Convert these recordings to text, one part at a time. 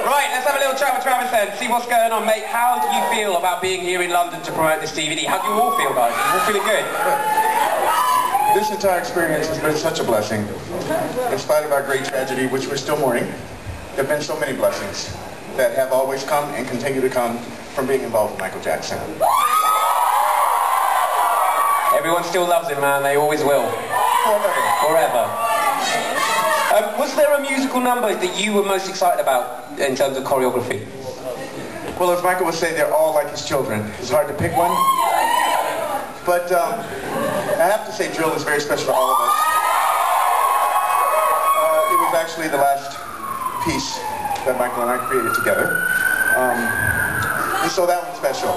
Right, let's have a little chat with Travis then, see what's going on, mate. How do you feel about being here in London to promote this DVD? How do you all feel, guys? You all feeling good? This entire experience has been such a blessing. In spite of our great tragedy, which we're still mourning, there have been so many blessings that have always come and continue to come from being involved with Michael Jackson. Everyone still loves him, man. They always will. Forever. Was there a musical number that you were most excited about in terms of choreography? Well, as Michael would say, they're all like his children. It's hard to pick one. But I have to say Drill is very special to all of us. It was actually the last piece that Michael and I created together. And so that one's special.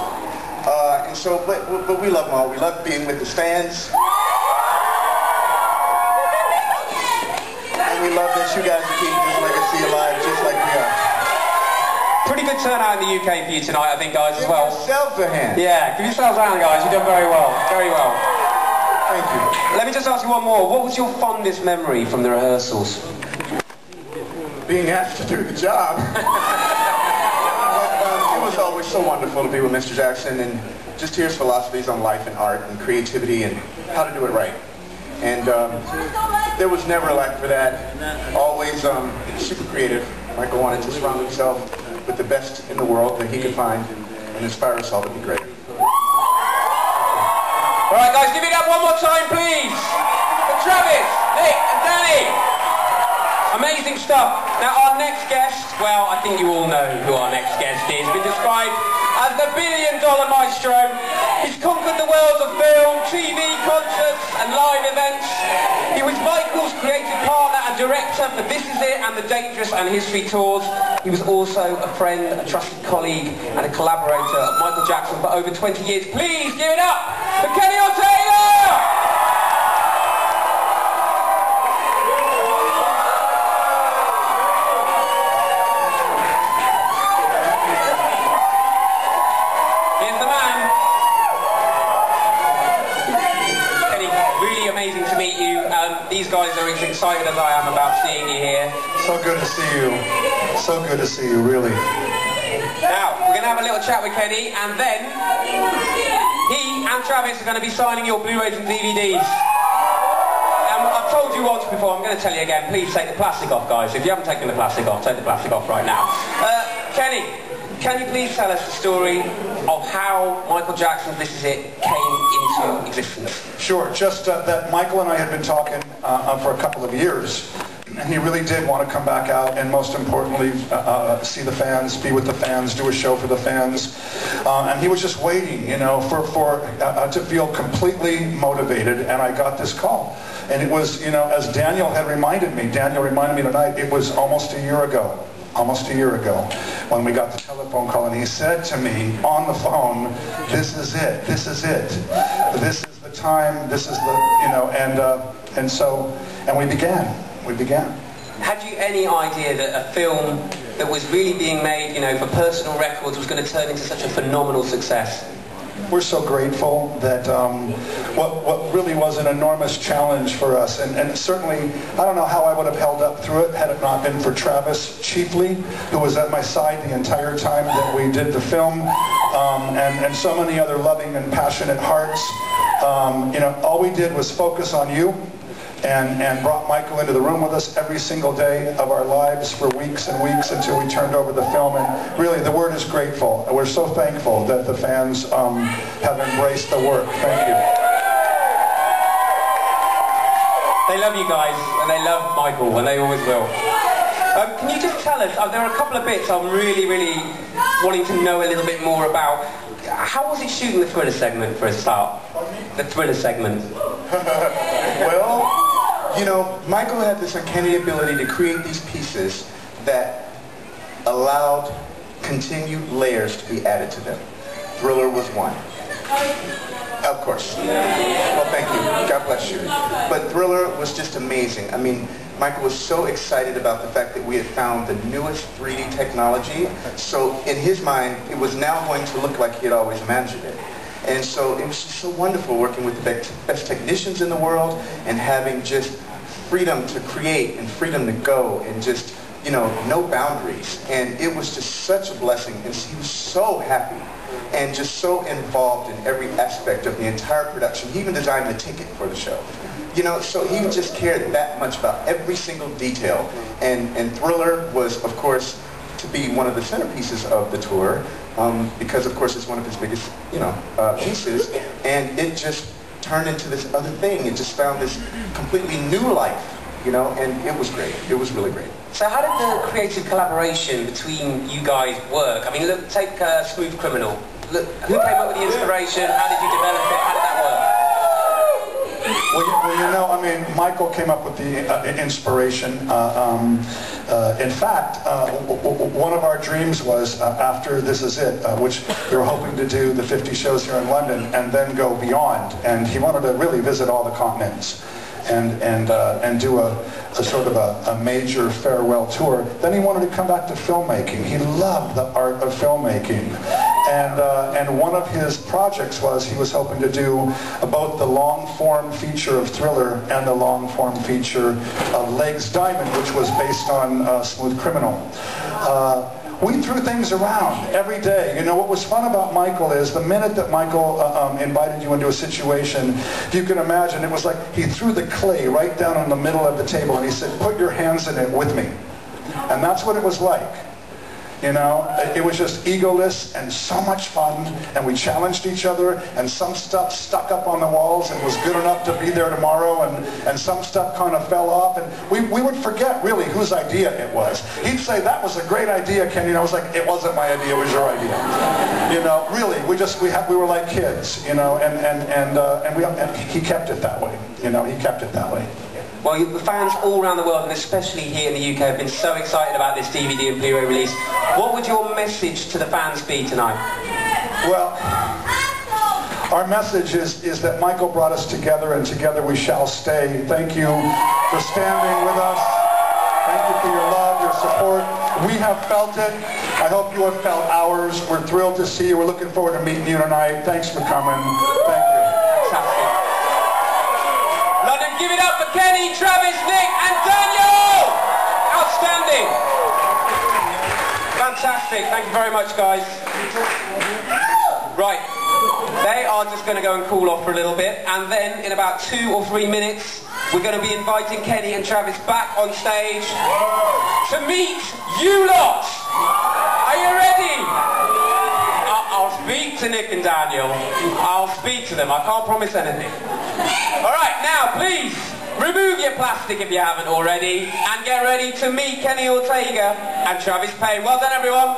But we love them all. We love being with the fans. And we love that you guys are keeping this legacy alive just like we are. Pretty good turnout in the UK for you tonight, I think, guys, as well. Give yourselves a hand. Yeah, give yourselves a hand, guys. You've done very well. Very well. Thank you. Let me just ask you one more. What was your fondest memory from the rehearsals? Being asked to do the job. It was always so wonderful to be with Mr. Jackson and just hear his philosophies on life and art and creativity and how to do it right. And there was never a lack for that. Always super creative. Michael wanted to surround himself with the best in the world that he could find and inspire us all to be great. All right, guys, give it up one more time, please. For Travis, Nick, and Danny. Amazing stuff. Now, our next guest, well, I think you all know who our next guest is. Been described as the billion-dollar maestro. He's conquered the worlds of film, TV, concerts, and live events. He was Michael's creative partner and director for This Is It and the Dangerous and History tours. He was also a friend, a trusted colleague, and a collaborator of Michael Jackson for over 20 years. Please give it up for Kenny Ortega! These guys are as excited as I am about seeing you here. So good to see you. So good to see you, really. Now, we're going to have a little chat with Kenny, and then he and Travis are going to be signing your Blu-rays and DVDs. I've told you once before, I'm going to tell you again, please take the plastic off, guys. If you haven't taken the plastic off, take the plastic off right now. Kenny, can you please tell us the story of how Michael Jackson's This Is It came into existence? Sure, just that Michael and I had been talking for a couple of years, and he really did want to come back out and, most importantly, see the fans, be with the fans, do a show for the fans. And he was just waiting, you know, to feel completely motivated, and I got this call. And it was, you know, as Daniel reminded me tonight, it was almost a year ago. Almost a year ago, when we got the telephone call, and he said to me on the phone, "This is it. This is it. This is the time. This is the, you know." And we began. We began. Had you any idea that a film that was really being made, you know, for personal records was going to turn into such a phenomenal success? We're so grateful that what really was an enormous challenge for us, and certainly I don't know how I would have held up through it had it not been for Travis chiefly, who was at my side the entire time that we did the film, and so many other loving and passionate hearts. You know, all we did was focus on you, and brought Michael into the room with us every single day of our lives for weeks and weeks until we turned over the film. And really, the word is grateful. We're so thankful that the fans have embraced the work. Thank you. They love you guys, and they love Michael, and they always will. Can you just tell us, there are a couple of bits I'm really wanting to know a little bit more about. How was it shooting the Thriller segment for a start? The Thriller segment. Well, you know, Michael had this uncanny ability to create these pieces that allowed continued layers to be added to them. Thriller was one. Of course. Well, thank you. God bless you. But Thriller was just amazing. I mean, Michael was so excited about the fact that we had found the newest 3D technology. So in his mind, it was now going to look like he had always imagined it. And so it was just so wonderful working with the best technicians in the world and having just freedom to create and freedom to go and just you know, no boundaries. And it was just such a blessing. And he was so happy and just so involved in every aspect of the entire production. He even designed the ticket for the show. You know, so he just cared that much about every single detail. And Thriller was, of course, to be one of the centerpieces of the tour, because, of course, it's one of his biggest, you know, pieces. And it just turned into this other thing. It just found this completely new life, you know, and it was great. It was really great. So how did the creative collaboration between you guys work? I mean, look, take Smooth Criminal. Look, who came up with the inspiration? How did you develop it? How did that work? Well, you know, I mean, Michael came up with the inspiration. In fact, one of our dreams was after This Is It, which we were hoping to do the 50 shows here in London and then go beyond. And he wanted to really visit all the continents and do a sort of a major farewell tour. Then he wanted to come back to filmmaking. He loved the art of filmmaking. And one of his projects was he was hoping to do both the long-form feature of Thriller and the long-form feature of Legs Diamond, which was based on Smooth Criminal. We threw things around every day. You know, what was fun about Michael is the minute that Michael invited you into a situation, if you can imagine, it was like he threw the clay right down in the middle of the table and he said, put your hands in it with me. And that's what it was like. You know, it was just egoless and so much fun, and we challenged each other, and some stuff stuck up on the walls and was good enough to be there tomorrow, and some stuff kind of fell off, and we would forget really whose idea it was. He'd say, that was a great idea, Kenny, and I was like, it wasn't my idea, it was your idea. You know, really, we were like kids, you know, and he kept it that way. You know, he kept it that way. Well, the fans all around the world, and especially here in the UK, have been so excited about this DVD and Blu-ray release. What would your message to the fans be tonight? Well, our message is that Michael brought us together, and together we shall stay. Thank you for standing with us. Thank you for your love, your support. We have felt it. I hope you have felt ours. We're thrilled to see you. We're looking forward to meeting you tonight. Thanks for coming. Thank you. Fantastic. London, give it up for Kenny, Travis, Nick, and Daniel! Outstanding. Fantastic. Thank you very much, guys. Right. They are just going to go and cool off for a little bit, and then in about 2 or 3 minutes, we're going to be inviting Kenny and Travis back on stage to meet you lot. Are you ready? I'll speak to Nick and Daniel. I'll speak to them. I can't promise anything. All right, now please remove your plastic if you haven't already, and get ready to meet Kenny Ortega and Travis Payne. Well done, everyone.